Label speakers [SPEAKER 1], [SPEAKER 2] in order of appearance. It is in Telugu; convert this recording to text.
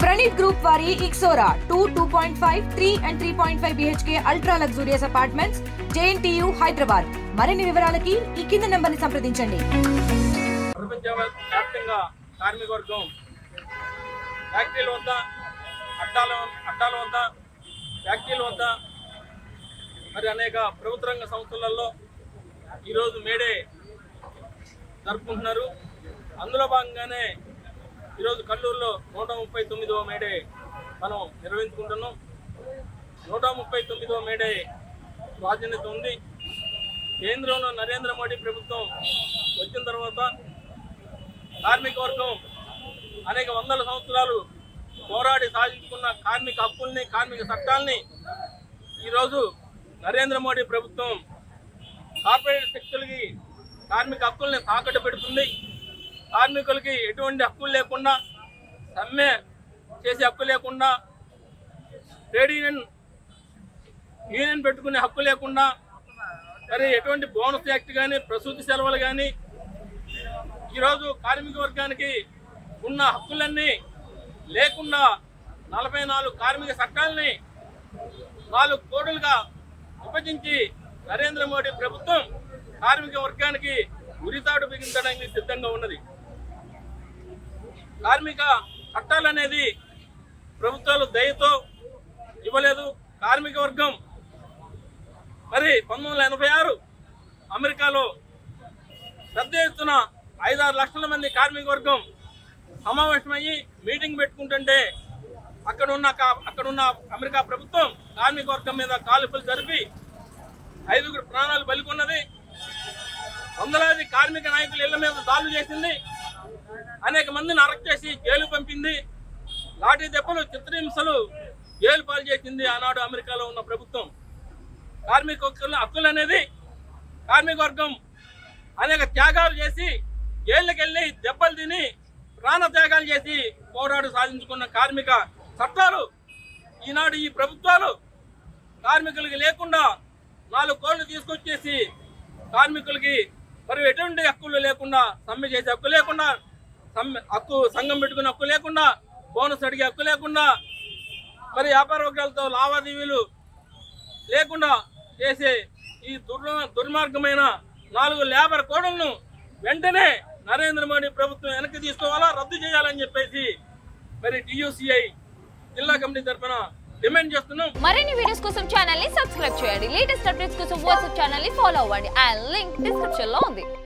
[SPEAKER 1] Pranit Group vari Ixora 2.5, 3 and 3.5 BHK ultra luxurious apartments JNTU Hyderabad. మరిన్ని వివరాలకి ఈ కింద నంబర్ని సంప్రదించండి.
[SPEAKER 2] ప్రపంచవ్యాప్తంగా కార్మిక వర్గం ఫ్యాక్టరీల వద్ద అడ్డాల వద్ద ఫ్యాక్టరీల వద్ద మరి అనేక ప్రభుత్వ రంగ సంస్థలలో ఈరోజు మేడే జరుపుకుంటున్నారు. అందులో భాగంగానే ఈరోజు కల్లూరులో 139వ మేడే మనం నిర్వహించుకుంటున్నాం. 139వ మేడే ప్రాధాన్యత ఉంది. కేంద్రంలో నరేంద్ర మోడీ ప్రభుత్వం వచ్చిన తర్వాత కార్మిక వర్గం అనేక వందల సంవత్సరాలు పోరాడి సాధించుకున్న కార్మిక హక్కుల్ని, కార్మిక చట్టాలని ఈరోజు నరేంద్ర మోడీ ప్రభుత్వం కార్పొరేట్ శక్తులకి కార్మిక హక్కుల్ని తాకట్టు పెడుతుంది. కార్మికులకి ఎటువంటి హక్కులు లేకుండా, సమ్మె చేసే హక్కు లేకుండా, ట్రేడ్ యూనియన్ పెట్టుకునే హక్కు లేకుండా, మరి ఎటువంటి బోనస్ యాక్ట్ కానీ, ప్రసూతి సెలవులు కానీ, ఈరోజు కార్మిక వర్గానికి ఉన్న హక్కులన్నీ లేకుండా 44 కార్మిక చట్టాలని 4 కోడులుగా విభజించి నరేంద్ర మోడీ ప్రభుత్వం కార్మిక వర్గానికి ఉరితాడు బిగించడానికి సిద్ధంగా ఉన్నది. కార్మిక చట్టాలు అనేది ప్రభుత్వాలు దయతో ఇవ్వలేదు. కార్మిక వర్గం మరి 1986 అమెరికాలో పెద్ద ఎత్తున 5-6 లక్షల మంది కార్మిక వర్గం సమావేశమయ్యి మీటింగ్ పెట్టుకుంటుంటే అక్కడున్న అమెరికా ప్రభుత్వం కార్మిక వర్గం మీద కాల్పులు జరిపి 5 ప్రాణాలు బలికొన్నది. వందలాది కార్మిక నాయకుల ఇళ్ల మీద దాడులు చేసింది. అనేక మందిని అరెస్ట్ చేసి జైలు పంపింది. లాఠీ దెబ్బలు, చిత్రహింసలు, జైలు పాలు చేసింది ఆనాడు అమెరికాలో ఉన్న ప్రభుత్వం. కార్మిక హక్కులు అనేది కార్మిక వర్గం అనేక త్యాగాలు చేసి జైళ్ళకి వెళ్ళి దెబ్బలు తిని ప్రాణ త్యాగాలు చేసి పోరాడు సాధించుకున్న కార్మిక చట్టాలు ఈనాడు ఈ ప్రభుత్వాలు కార్మికులకి లేకుండా 4 కోళ్లు తీసుకొచ్చేసి కార్మికులకి మరి ఎటువంటి హక్కులు లేకుండా, సమ్మె చేసే హక్కు లేకుండా, సంఘం పెట్టుకునే హక్కు లేకుండా, బోనస్ అడిగే హక్కు లేకుండా, మరి వ్యాపార వర్గాలతో లావాదేవీలు లేకుండా చేసే ఈ దుర్మార్గమైన 4 లేబర్ కోడ్లను వెంటనే నరేంద్ర మోడీ ప్రభుత్వం వెనక్కి తీసుకోవాలా, రద్దు చేయాలని చెప్పేసి మరి TUCI జిల్లా కమిటీ తరఫున డిమాండ్ చేస్తున్నాం.
[SPEAKER 3] మరిన్ని వీడియోస్ కోసం ఛానల్ ని సబ్స్క్రైబ్ చేయండి. లేటెస్ట్ అప్డేట్స్ కోసం వాట్సాప్ ఛానల్ ని ఫాలో అవ్వండి. ఆ లింక్ డిస్క్రిప్షన్ లో ఉంది.